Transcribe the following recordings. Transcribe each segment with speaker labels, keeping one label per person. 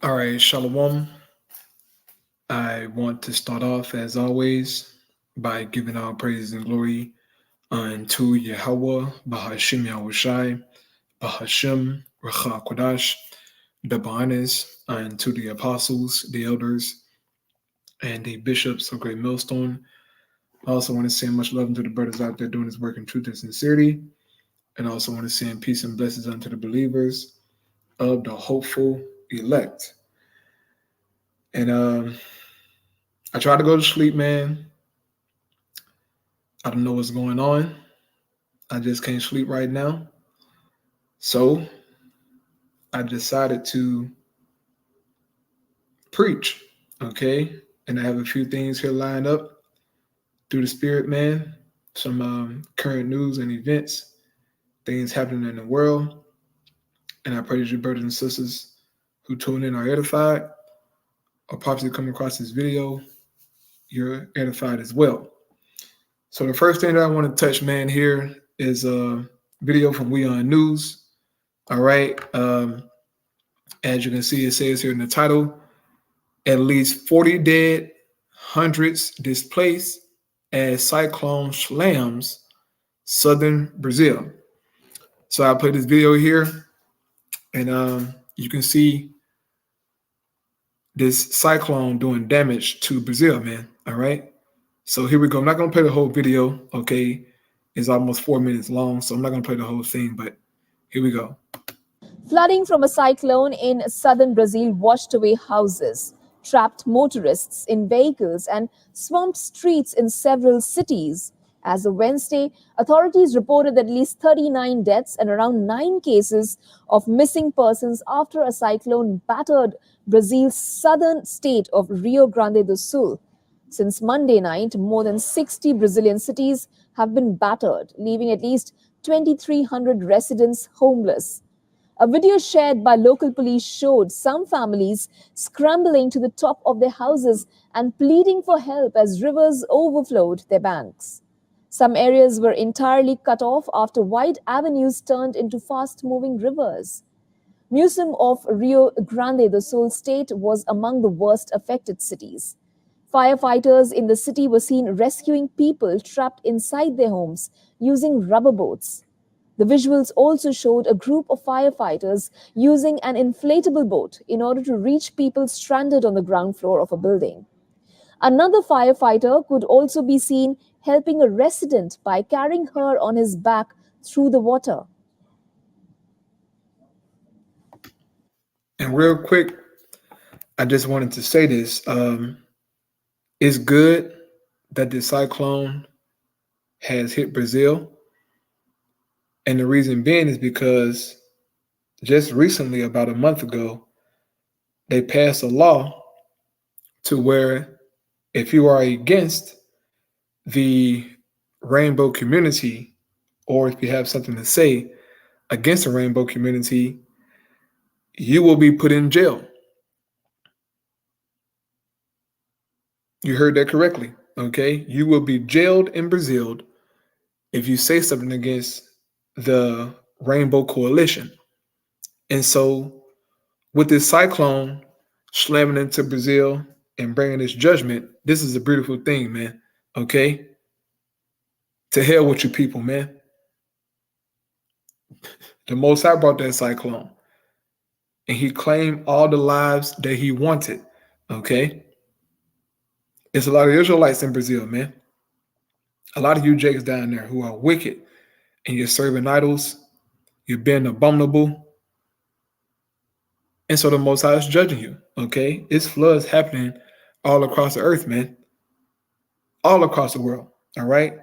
Speaker 1: All right, Shalom. I want to start off, as always, by giving all praise and glory unto Yahweh, Bahashim Yahushai, Bahashim Racha Kodash, double honors unto the apostles, the elders, and the bishops of Great Millstone. I also want to send much love unto the brothers out there doing this work in truth and sincerity. And I also want to send peace and blessings unto the believers of the hopeful elect. And I tried to go to sleep, man. I don't know what's going on. I just can't sleep right now. So I decided to preach, okay? And I have a few things here lined up through the Spirit, man. Some current news and events, things happening in the world. And I pray that your brothers and sisters who tune in are edified, or possibly come across this video, you're edified as well. So the first thing that I want to touch, man, here is a video from We On News. All right. As you can see, it says here in the title, at least 40 dead, hundreds displaced as cyclone slams southern Brazil. So I put this video here, and you can see this cyclone doing damage to Brazil, man. All right. So here we go. I'm not going to play the whole video, okay? It's almost 4 minutes long, so I'm not going to play the whole thing, but here we go.
Speaker 2: Flooding from a cyclone in southern Brazil washed away houses, trapped motorists in vehicles, and swamped streets in several cities. As of Wednesday, authorities reported at least 39 deaths and around 9 cases of missing persons after a cyclone battered Brazil's southern state of Rio Grande do Sul. Since Monday night, more than 60 Brazilian cities have been battered, leaving at least 2,300 residents homeless. A video shared by local police showed some families scrambling to the top of their houses and pleading for help as rivers overflowed their banks. Some areas were entirely cut off after wide avenues turned into fast-moving rivers. Museum of Rio Grande do Sul state was among the worst affected cities. Firefighters in the city were seen rescuing people trapped inside their homes using rubber boats. The visuals also showed a group of firefighters using an inflatable boat in order to reach people stranded on the ground floor of a building. Another firefighter could also be seen helping a resident by carrying her on his back through the water.
Speaker 1: And real quick, I just wanted to say this. It's good that the cyclone has hit Brazil. And the reason being is because just recently, about a month ago, they passed a law to where if you are against the rainbow community, or if you have something to say against the rainbow community, you will be put in jail. You heard that correctly, okay? You will be jailed in Brazil if you say something against the Rainbow Coalition. And so with this cyclone slamming into Brazil and bringing this judgment, this is a beautiful thing, man, okay? To hell with you people, man. The Most High brought that cyclone, and he claimed all the lives that he wanted, okay? It's a lot of Israelites in Brazil, man. A lot of you Jakes down there who are wicked, and you're serving idols, you're being abominable. And so the Most High is judging you, okay? It's floods happening all across the earth, man. All across the world, all right?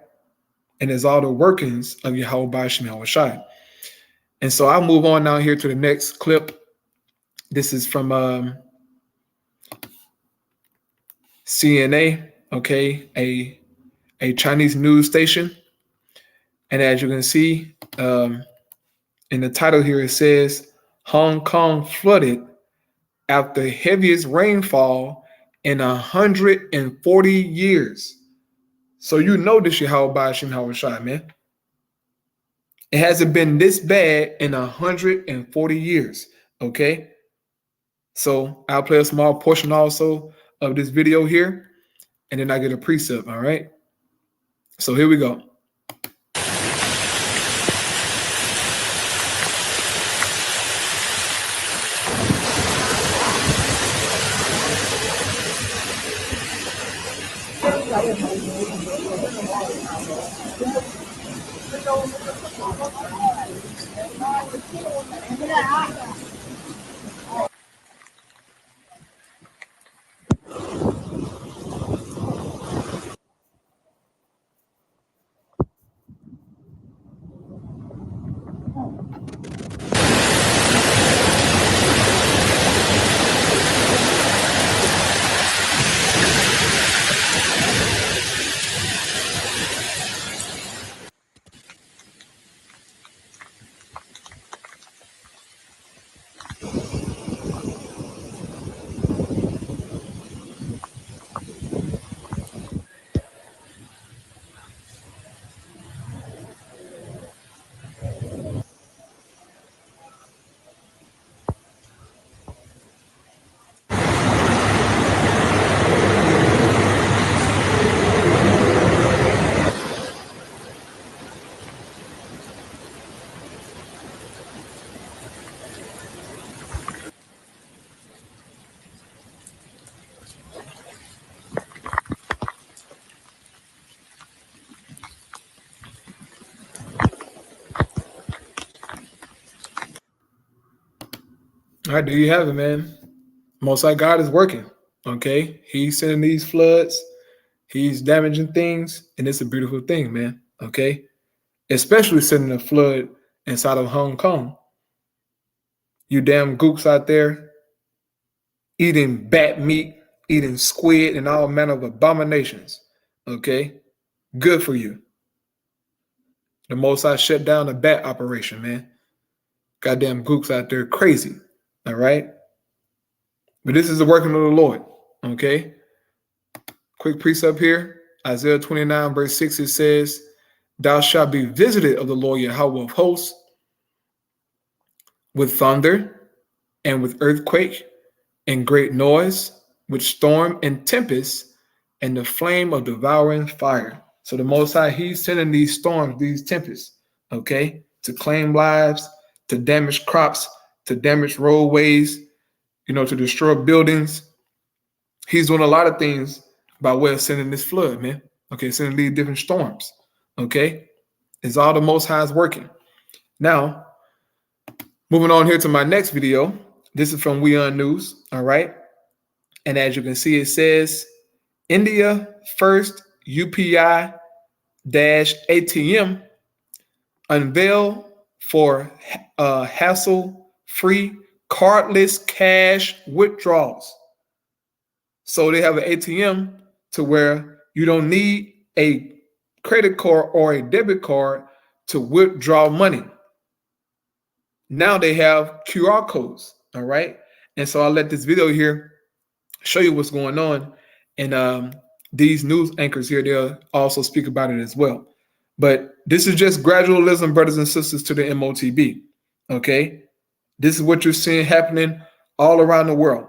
Speaker 1: And it's all the workings of Yahweh Ba'ashim Yahushai. And so I'll move on now here to the next clip. This is from CNA, okay, a Chinese news station. And as you can see, in the title here, it says, Hong Kong flooded after heaviest rainfall in 140 years. So you know this Yahweh Ba'ashim Yahushai, man. It hasn't been this bad in 140 years. Okay. So I'll play a small portion also of this video here, and then I get a precept. All right. So here we go. All right, there you have it, man. Most High God is working. Okay, He's sending these floods. He's damaging things, and it's a beautiful thing, man. Okay, especially sending a flood inside of Hong Kong. You damn gooks out there eating bat meat, eating squid, and all manner of abominations. Okay, good for you. The Most High shut down the bat operation, man. Goddamn gooks out there crazy. All right. But this is the working of the Lord. Okay. Quick precept here. Isaiah 29, verse 6, it says, "Thou shalt be visited of the Lord Yahweh of hosts with thunder and with earthquake and great noise, with storm and tempest and the flame of devouring fire." So the Most High, He's sending these storms, these tempests, okay, to claim lives, to damage crops, to damage roadways, to destroy buildings. He's doing a lot of things by way of sending this flood, man. Okay, sending these different storms. Okay, it's all the Most High's working. Now, moving on here to my next video. This is from WeOn News. All right, and as you can see, it says India first UPI ATM unveiled for hassle-free cardless cash withdrawals. So they have an ATM to where you don't need a credit card or a debit card to withdraw money. Now they have QR codes, all right? And so I'll let this video here show you what's going on. And these news anchors here, they'll also speak about it as well. But this is just gradualism, brothers and sisters, to the MOTB, okay? This is what you're seeing happening all around the world.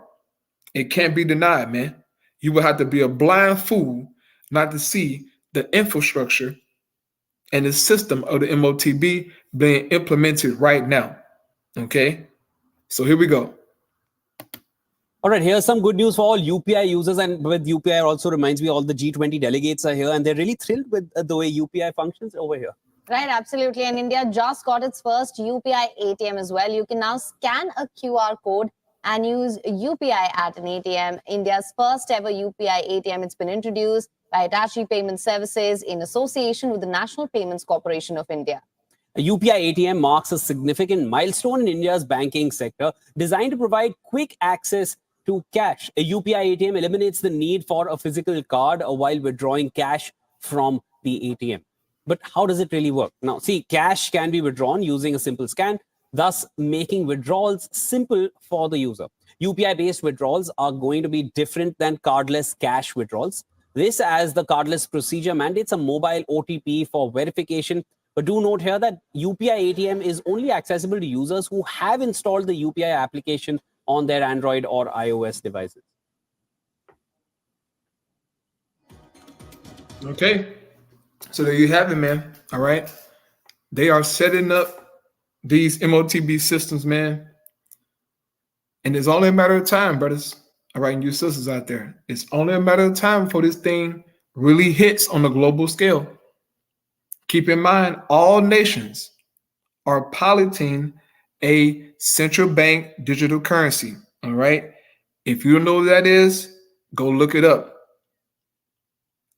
Speaker 1: It can't be denied, man. You will have to be a blind fool not to see the infrastructure and the system of the MOTB being implemented right now. Okay, so here we go.
Speaker 3: All right, here's some good news for all UPI users. And with UPI also reminds me all the G20 delegates are here and they're really thrilled with the way UPI functions over here.
Speaker 4: Right, absolutely. And India just got its first UPI ATM as well. You can now scan a QR code and use UPI at an ATM. India's first ever UPI ATM. It's been introduced by Hitachi Payment Services in association with the National Payments Corporation of India.
Speaker 3: A UPI ATM marks a significant milestone in India's banking sector, designed to provide quick access to cash. A UPI ATM eliminates the need for a physical card while withdrawing cash from the ATM. But how does it really work? Now, see, cash can be withdrawn using a simple scan, thus making withdrawals simple for the user. UPI-based withdrawals are going to be different than cardless cash withdrawals. This, as the cardless procedure mandates a mobile OTP for verification, But do note here that UPI ATM is only accessible to users who have installed the UPI application on their Android or iOS devices.
Speaker 1: Okay. So there you have it, man. All right. They are setting up these MOTB systems, man. And it's only a matter of time, brothers. All right, and you sisters out there. It's only a matter of time before this thing really hits on a global scale. Keep in mind, all nations are piloting a central bank digital currency. All right. If you don't know what that is, go look it up.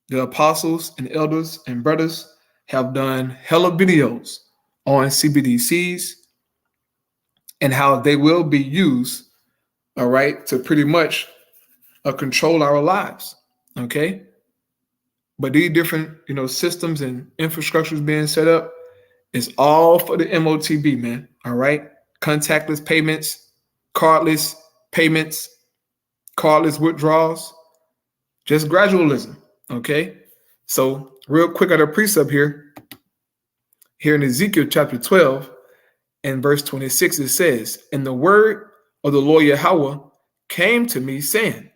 Speaker 1: The apostles and elders and brothers have done hella videos on CBDCs and how they will be used, all right, to pretty much control our lives. Okay. But these different, systems and infrastructures being set up is all for the MOTB, man. All right. Contactless payments, cardless payments, cardless withdrawals, just gradualism. Okay. So real quick at a precept here in Ezekiel chapter 12 and verse 26, it says, "And the word of the Lord Yahweh came to me, saying,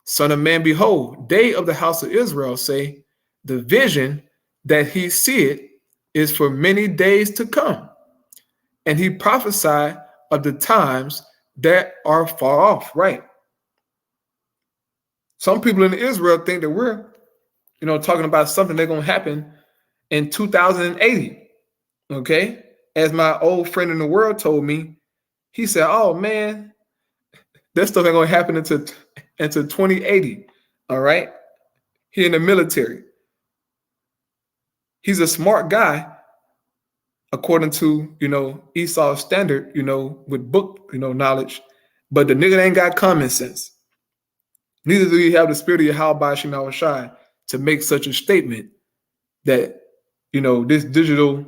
Speaker 1: Son of man, behold, they of the house of Israel say, the vision that he seeth is for many days to come. And he prophesied of the times that are far off." Right. Some people in Israel think that we're, talking about something that's going to happen in 2080. Okay. As my old friend in the world told me, he said, "Oh man, that stuff ain't going to happen into 2080. All right. He in the military. He's a smart guy, according to, Esau's standard, with book, knowledge, but the nigga ain't got common sense. Neither do you have the spirit of Yahweh Shema Shai to make such a statement that, this digital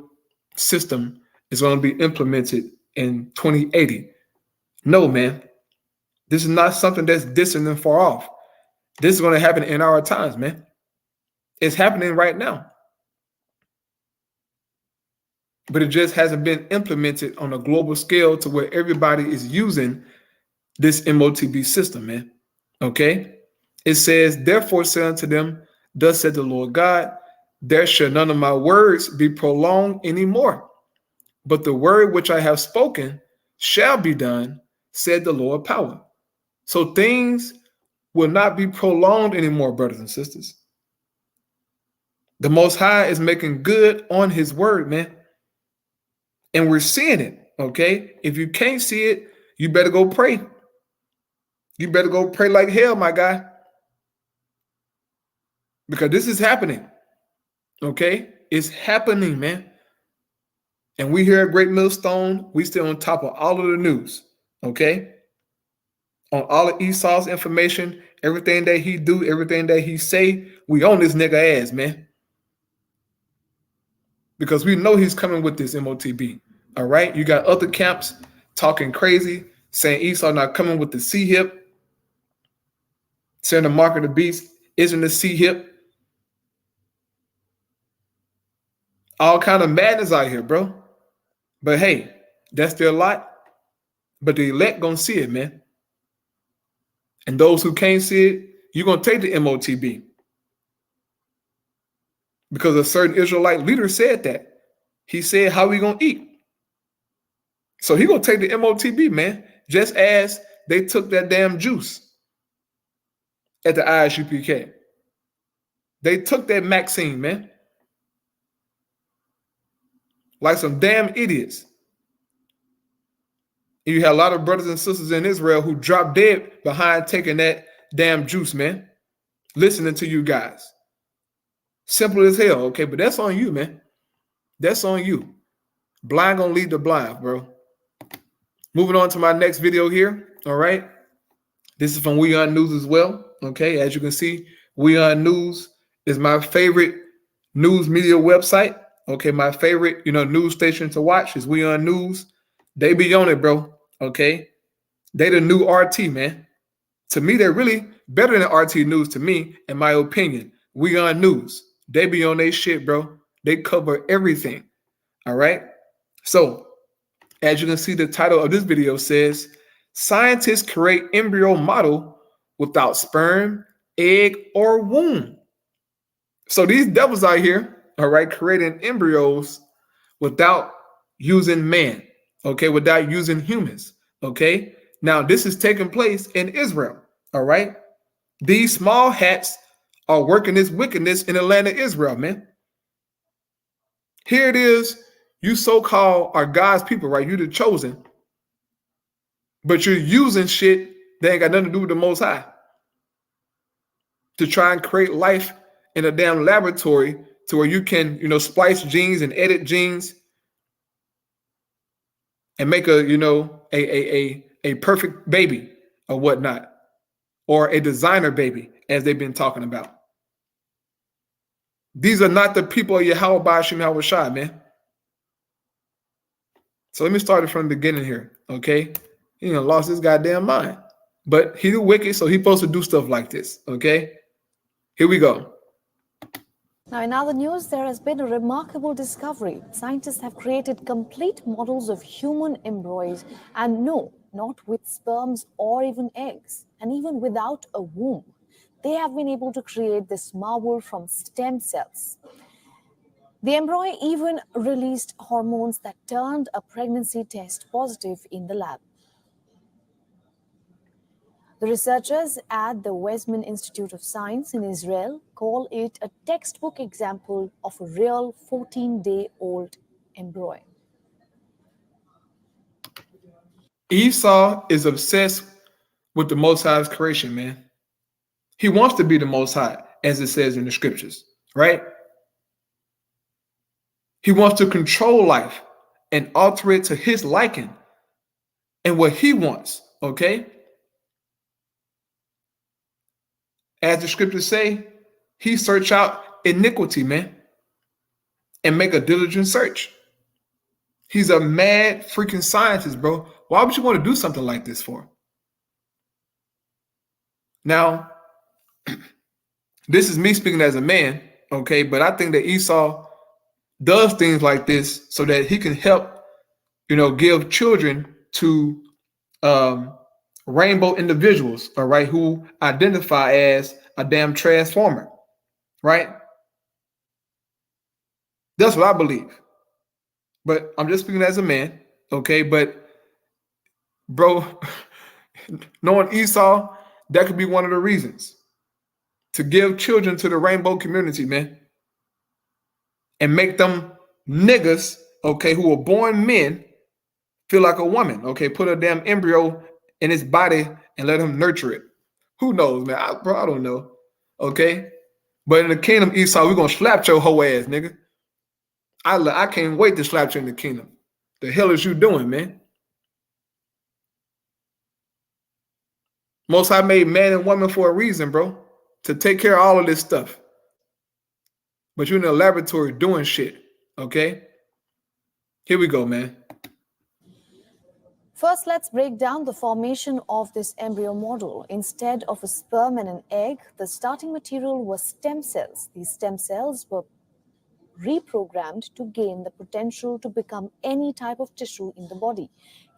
Speaker 1: system is going to be implemented in 2080. No, man. This is not something that's distant and far off. This is going to happen in our times, man. It's happening right now. But it just hasn't been implemented on a global scale to where everybody is using this MOTB system, man. Okay? It says, "Therefore say unto them, thus said the Lord God, there shall none of my words be prolonged anymore, but the word which I have spoken shall be done, said the Lord power." So things will not be prolonged anymore, brothers and sisters. The Most High is making good on his word, man. And we're seeing it, okay? If you can't see it, you better go pray. You better go pray like hell, my guy. Because this is happening, okay? It's happening, man. And we here at Great Millstone, we stay on top of all of the news, okay? On all of Esau's information, everything that he do, everything that he say, we on this nigga ass, man. Because we know he's coming with this MOTB, all right? You got other camps talking crazy, saying Esau not coming with the C-hip, saying the mark of the beast isn't the C-hip. All kind of madness out here, bro. But hey, that's their lot. But the elect gonna see it, man. And those who can't see it, you're gonna take the MOTB. Because a certain Israelite leader said that. He said, "How we gonna eat?" So he gonna take the MOTB, man. Just as they took that damn juice at the ISUPK. They took that Maxine, man. Like some damn idiots. You had a lot of brothers and sisters in Israel who dropped dead behind taking that damn juice, man. Listening to you guys. Simple as hell, okay? But that's on you, man. That's on you. Blind gonna lead the blind, bro. Moving on to my next video here, all right? This is from We On News as well, okay? As you can see, We On News is my favorite news media website. Okay, my favorite, news station to watch is We On News. They be on it, bro. Okay, they the new RT, man. To me, they're really better than RT News. To me, in my opinion, We On News. They be on their shit, bro. They cover everything. All right. So as you can see, the title of this video says, scientists create embryo model without sperm, egg, or womb. So these devils out here, all right, creating embryos without using man, okay, without using humans, okay. Now, this is taking place in Israel, all right. These small hats are working this wickedness in the land of Israel, man. Here it is. You so-called are God's people, right? You're the chosen, but you're using shit that ain't got nothing to do with the Most High to try and create life in a damn laboratory to where you can, splice genes and edit genes and make a perfect baby or whatnot, or a designer baby, as they've been talking about. These are not the people of Yahweh Bashim Hawashai, man. So let me start it from the beginning here, okay? He lost his goddamn mind. But he's wicked, so he's supposed to do stuff like this, okay? Here we go.
Speaker 5: Now, in other news, there has been a remarkable discovery. Scientists have created complete models of human embryos, and no, not with sperms or even eggs, and even without a womb. They have been able to create this marvel from stem cells. The embryo even released hormones that turned a pregnancy test positive in the lab. The researchers at the Weizmann Institute of Science in Israel call it a textbook example of a real 14-day-old embryo.
Speaker 1: Esau is obsessed with the Most High's creation, man. He wants to be the Most High, as it says in the scriptures, right? He wants to control life and alter it to his liking and what he wants, okay? As the scriptures say, he search out iniquity, man, and make a diligent search. He's a mad freaking scientist, bro. Why would you want to do something like this for? Now, this is me speaking as a man, okay? But I think that Esau does things like this so that he can help, give children to rainbow individuals, all right, who identify as a damn transformer, right? That's what I believe. But I'm just speaking as a man, okay? But, bro, knowing Esau, that could be one of the reasons to give children to the rainbow community, man, and make them niggas, okay, who are born men, feel like a woman, okay? Put a damn embryo in his body and let him nurture it. Who knows, man? I don't know, okay? But in the kingdom, Esau, we're going to slap your whole ass, nigga. I can't wait to slap you in the kingdom. The hell is you doing, man? Most High made man and woman for a reason, bro, to take care of all of this stuff. But you're in the laboratory doing shit, okay? Here we go, man.
Speaker 5: First, let's break down the formation of this embryo model. Instead of a sperm and an egg, the starting material was stem cells. These stem cells were reprogrammed to gain the potential to become any type of tissue in the body.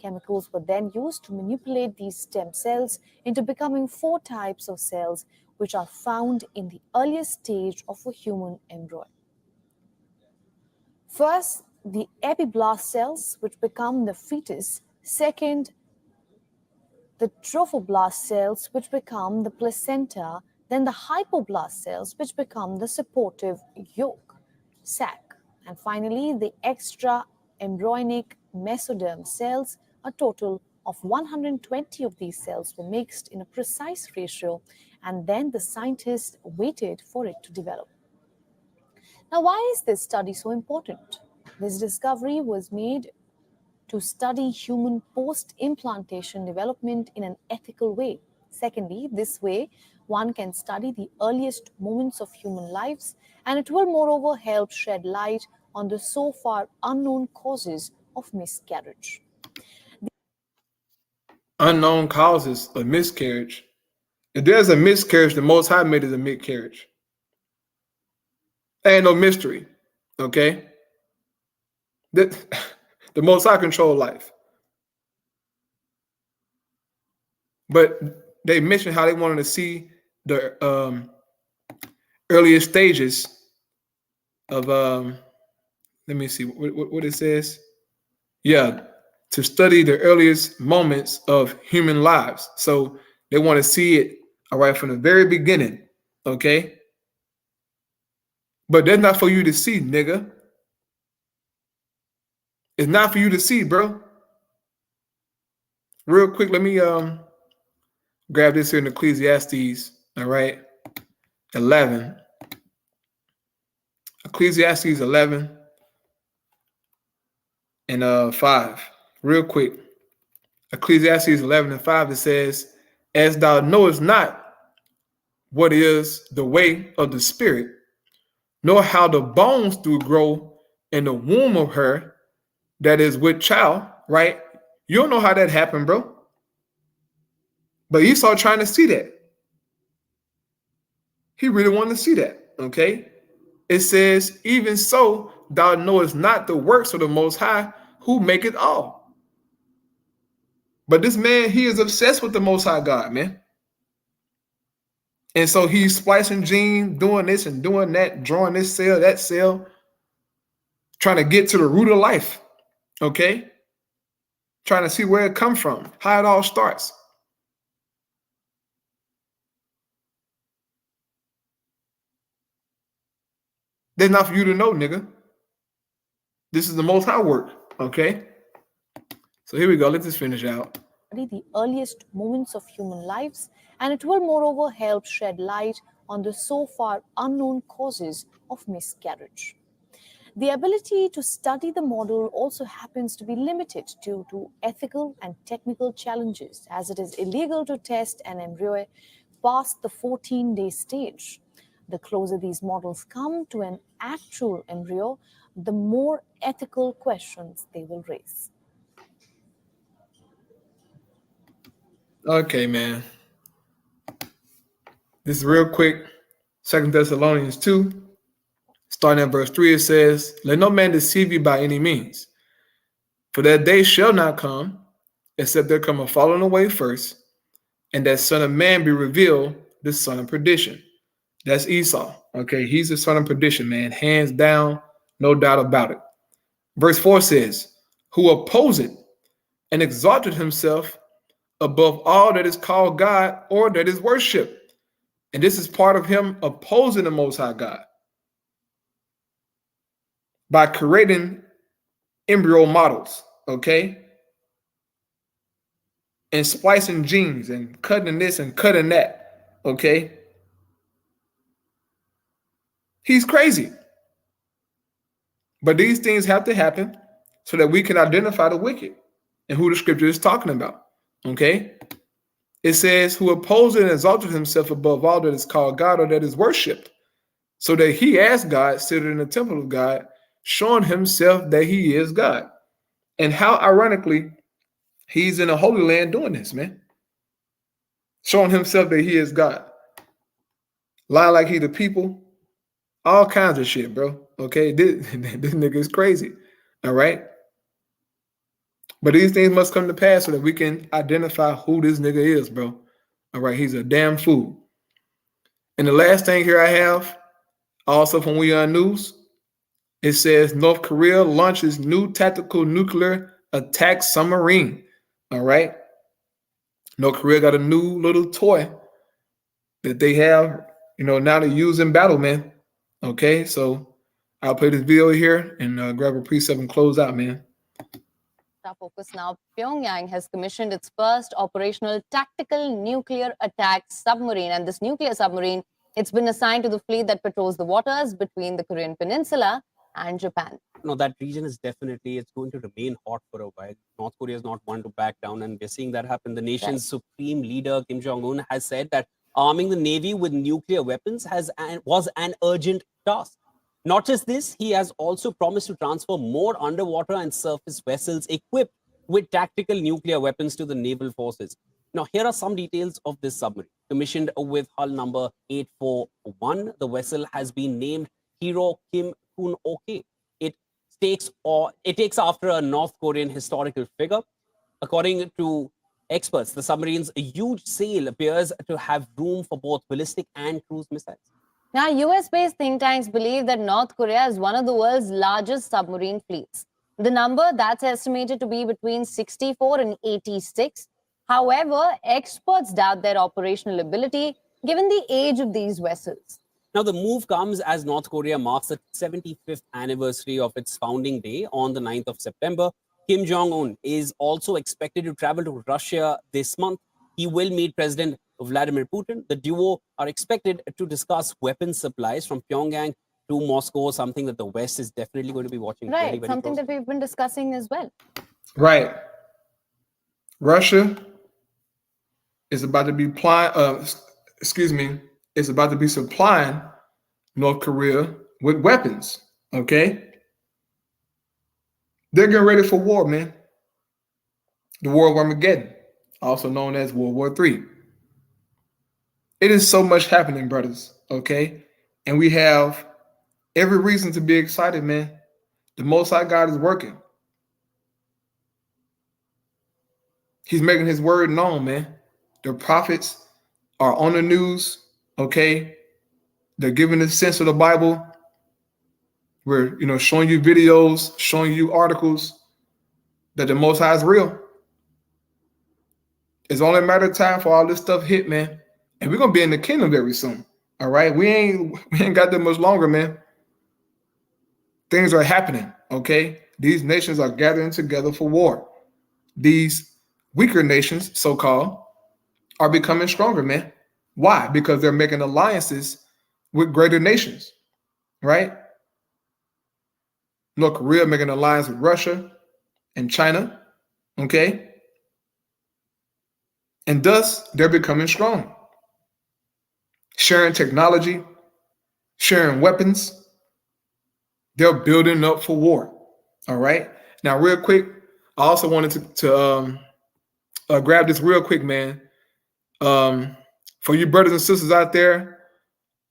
Speaker 5: Chemicals were then used to manipulate these stem cells into becoming 4 types of cells, which are found in the earliest stage of a human embryo. First, the epiblast cells, which become the fetus. Second, the trophoblast cells, which become the placenta. Then the hypoblast cells, which become the supportive yolk, sac. And finally, the extra embryonic mesoderm cells. A total of 120 of these cells were mixed in a precise ratio, and then the scientists waited for it to develop. Now, why is this study so important? This discovery was made to study human post-implantation development in an ethical way. Secondly, this way, one can study the earliest moments of human lives, and it will moreover help shed light on the so far unknown causes of miscarriage.
Speaker 1: Unknown causes of miscarriage. If there's a miscarriage, the Most High made it a miscarriage. There ain't no mystery, okay? The, the Most High control life. But they mentioned how they wanted to see the earliest stages of let me see what it says. Yeah, to study the earliest moments of human lives. So they want to see it, all right, from the very beginning, okay? But that's not for you to see, nigga. It's not for you to see, bro. Real quick, let me grab this here in Ecclesiastes, all right? 11. Ecclesiastes 11 and 5. Real quick. Ecclesiastes 11 and 5, it says, as thou knowest not what is the way of the spirit, nor how the bones do grow in the womb of her that is with child, right? You don't know how that happened, bro. But Esau trying to see that. He really wanted to see that, okay? It says, even so, thou knowest not the works of the Most High, who maketh all. But this man, he is obsessed with the Most High God, man. And so he's splicing genes, doing this and doing that, drawing this cell, that cell, trying to get to the root of life, okay? Trying to see where it comes from, how it all starts. That's not for you to know, nigga. This is the Most High work, okay? So here we go. Let's just finish out.
Speaker 5: The earliest moments of human lives, and it will moreover help shed light on the so far unknown causes of miscarriage. The ability to study the model also happens to be limited due to ethical and technical challenges, as it is illegal to test an embryo past the 14-day stage. The closer these models come to an actual embryo, the more ethical questions they will raise.
Speaker 1: Okay, man. This is real quick. 2 Thessalonians 2, starting at verse 3, it says, let no man deceive you by any means, for that day shall not come, except there come a falling away first, and that son of man be revealed, the son of perdition. That's Esau. Okay, he's the son of perdition, man. Hands down, no doubt about it. Verse 4 says, who opposed and exalted himself above all that is called God or that is worshiped. And this is part of him opposing the Most High God by creating embryo models, okay? And splicing genes and cutting this and cutting that, okay? He's crazy. But these things have to happen so that we can identify the wicked and who the scripture is talking about, okay? It says, who opposed and exalted himself above all that is called God or that is worshipped, so that he as God seated in the temple of God, showing himself that he is God. And how ironically, he's in the Holy Land doing this, man. Showing himself that he is God. Lying like he the people. All kinds of shit, bro. Okay, this nigga is crazy. All right? But these things must come to pass so that we can identify who this nigga is, bro. All right, he's a damn fool. And the last thing here I have, also from We On News, it says North Korea launches new tactical nuclear attack submarine. All right. North Korea got a new little toy that they have, now to use in battle, man. Okay, so I'll play this video here and grab a precept and close out, man.
Speaker 4: Our focus now. Pyongyang has commissioned its first operational tactical nuclear attack submarine. And this nuclear submarine, it's been assigned to the fleet that patrols the waters between the Korean Peninsula and Japan.
Speaker 3: No, that region is definitely, it's going to remain hot for a while. North Korea is not one to back down, and we're seeing that happen. The nation's supreme leader, Kim Jong-un, has said that arming the Navy with nuclear weapons was an urgent task. Not just this, he has also promised to transfer more underwater and surface vessels equipped with tactical nuclear weapons to the naval forces. Now, here are some details of this submarine. Commissioned with hull number 841, the vessel has been named Hero Kim Kun-ok. It takes after a North Korean historical figure. According to experts, the submarine's huge sail appears to have room for both ballistic and cruise missiles.
Speaker 4: Now, US-based think tanks believe that North Korea is one of the world's largest submarine fleets. The number that's estimated to be between 64 and 86. However, experts doubt their operational ability given the age of these vessels.
Speaker 3: Now, the move comes as North Korea marks the 75th anniversary of its founding day on the 9th of September. Kim Jong-un is also expected to travel to Russia this month. He will meet President Vladimir Putin. The duo are expected to discuss weapons supplies from Pyongyang to Moscow, something that the West is definitely going to be watching very,
Speaker 4: Right,
Speaker 3: very
Speaker 4: something
Speaker 3: closely.
Speaker 4: that we've been discussing as well.
Speaker 1: Right. Russia is about to be is about to be supplying North Korea with weapons. Okay. They're getting ready for war, man. The War of Armageddon, also known as World War III. It is so much happening, brothers. Okay. And we have every reason to be excited, man. The Most High God is working. He's making his word known, man. The prophets are on the news, okay? They're giving the sense of the Bible. We're, showing you videos, showing you articles that the Most High is real. It's only a matter of time for all this stuff hit, man. And we're gonna be in the kingdom very soon. All right. We ain't got that much longer, man. Things are happening, okay? These nations are gathering together for war. These weaker nations, so-called, are becoming stronger, man. Why? Because they're making alliances with greater nations, right? North Korea making an alliance with Russia and China, okay? And thus, they're becoming strong. Sharing technology, sharing weapons. They're building up for war, all right? Now, real quick, I also wanted to grab this real quick, man. For you brothers and sisters out there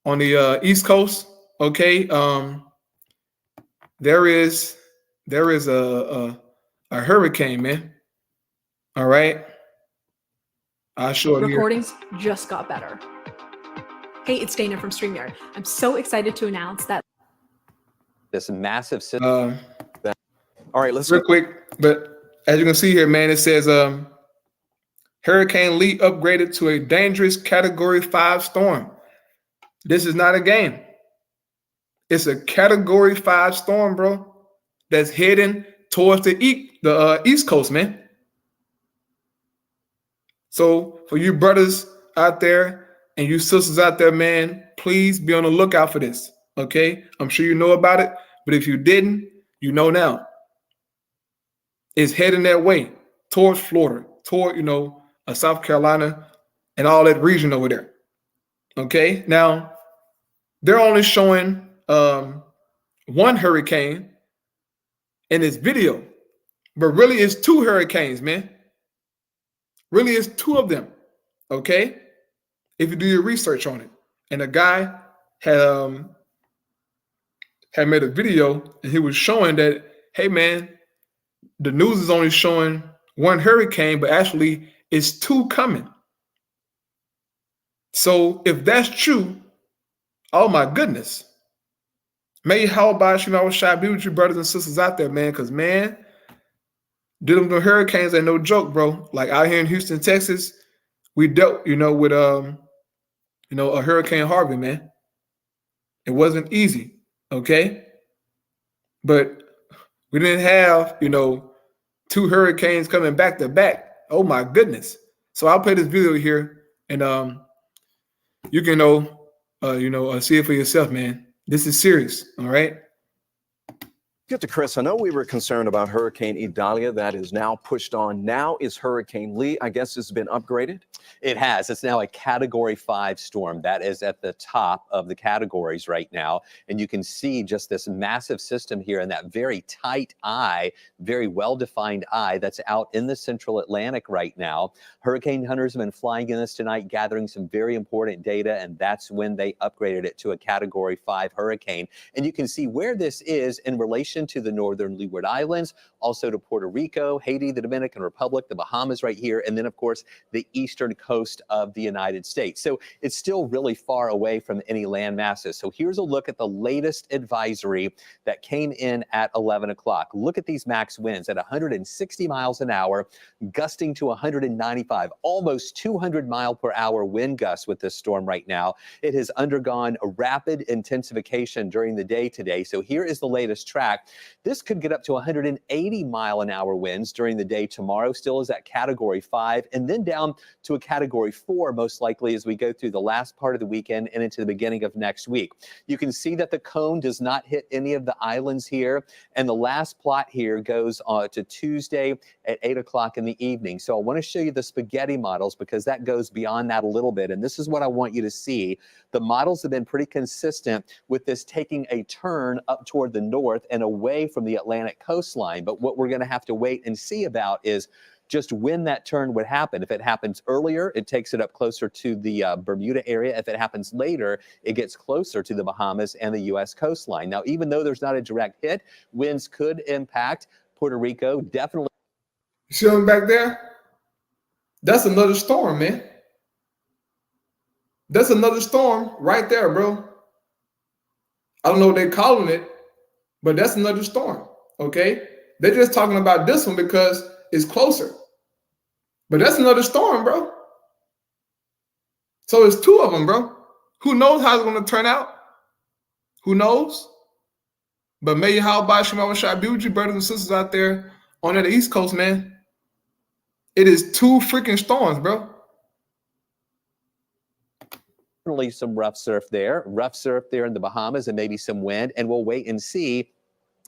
Speaker 1: on the East Coast, okay, there is a hurricane, man. All right, I'll show it here.
Speaker 6: Recordings just got better. Hey, it's Dana from StreamYard. I'm so excited to announce that
Speaker 7: this massive system. All right, let's
Speaker 1: real quick, but as you can see here, man, it says Hurricane Lee upgraded to a dangerous Category 5 storm. This is not a game. It's a Category 5 storm, bro, that's heading towards the East Coast, man. So for you brothers out there and you sisters out there, man, please be on the lookout for this, okay? I'm sure you know about it, but if you didn't, you know now. It's heading that way towards Florida, toward, South Carolina and all that region over there. Okay, now they're only showing one hurricane in this video, but really it's two hurricanes, man. Really it's two of them. Okay, if you do your research on it. And a guy had made a video and he was showing that, hey man, the news is only showing one hurricane, but actually it's two coming. So if that's true, oh my goodness. May how about I was shy be with you brothers and sisters out there, man, because man, dealing with hurricanes ain't no joke, bro. Like out here in Houston, Texas, we dealt, with a Hurricane Harvey, man. It wasn't easy, okay? But we didn't have, two hurricanes coming back to back. Oh my goodness. So I'll play this video here and you can see it for yourself, man. This is serious, all right?
Speaker 7: Get to Chris. I know we were concerned about Hurricane Idalia that is now pushed on. Now is Hurricane Lee. I guess it's been upgraded.
Speaker 8: It has. It's now a Category 5 storm. That is at the top of the categories right now. And you can see just this massive system here and that very tight eye, very well-defined eye that's out in the central Atlantic right now. Hurricane hunters have been flying in this tonight, gathering some very important data, and that's when they upgraded it to a Category 5 hurricane. And you can see where this is in relation circulation to the northern Leeward Islands, also to Puerto Rico, Haiti, the Dominican Republic, the Bahamas right here, and then, of course, the eastern coast of the United States. So it's still really far away from any land masses. So here's a look at the latest advisory that came in at 11 o'clock. Look at these max winds at 160 miles an hour, gusting to 195, almost 200 mile per hour wind gusts with this storm right now. It has undergone a rapid intensification during the day today. So here is the latest track. This could get up to 180 mile an hour winds during the day tomorrow, still is at category 5, and then down to a category 4 most likely as we go through the last part of the weekend and into the beginning of next week. You can see that the cone does not hit any of the islands here, and the last plot here goes to Tuesday at 8 o'clock in the evening. So I want to show you the spaghetti models because that goes beyond that a little bit, and this is what I want you to see. The models have been pretty consistent with this taking a turn up toward the north and away from the Atlantic coastline, but what we're going to have to wait and see about is just when that turn would happen. If it happens earlier, it takes it up closer to the Bermuda area. If it happens later, it gets closer to the Bahamas and the U.S. coastline. Now, even though there's not a direct hit, winds could impact Puerto Rico, definitely.
Speaker 1: You see them back there? That's another storm, man. That's another storm right there, bro. I don't know what they're calling it, but that's another storm, okay? They're just talking about this one because it's closer. But that's another storm, bro. So it's 2 of them, bro. Who knows how it's going to turn out? Who knows? But may Yahweh Shema Shai be with you, brothers and sisters out there on the East Coast, man. It is 2 freaking storms, bro.
Speaker 8: Definitely some rough surf there in the Bahamas, and maybe some wind, and we'll wait and see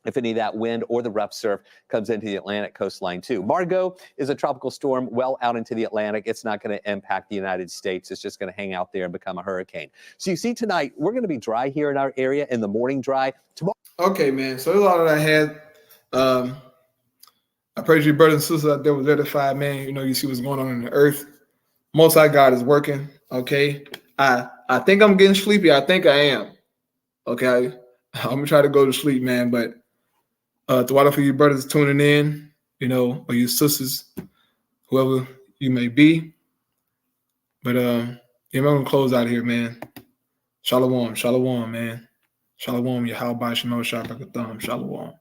Speaker 8: if any of that wind or the rough surf comes into the Atlantic coastline too. Margot is a tropical storm well out into the Atlantic. It's not going to impact the United States. It's just going to hang out there and become a hurricane. So you see tonight, we're going to be dry here in our area, in the morning dry. Tomorrow.
Speaker 1: Okay, man. So that's all that I had. I pray you brothers and sisters out there was edified, man. You know, you see what's going on in the earth. Most High God is working, okay? I think I'm getting sleepy. I think I am, okay? I'm going to try to go to sleep, man, but to water for you brothers tuning in, you know, or your sisters, whoever you may be. But I'm going to close out here, man. Shalom, man. Shalom, Yahweh Shema Shabbat Thumb. Shalom.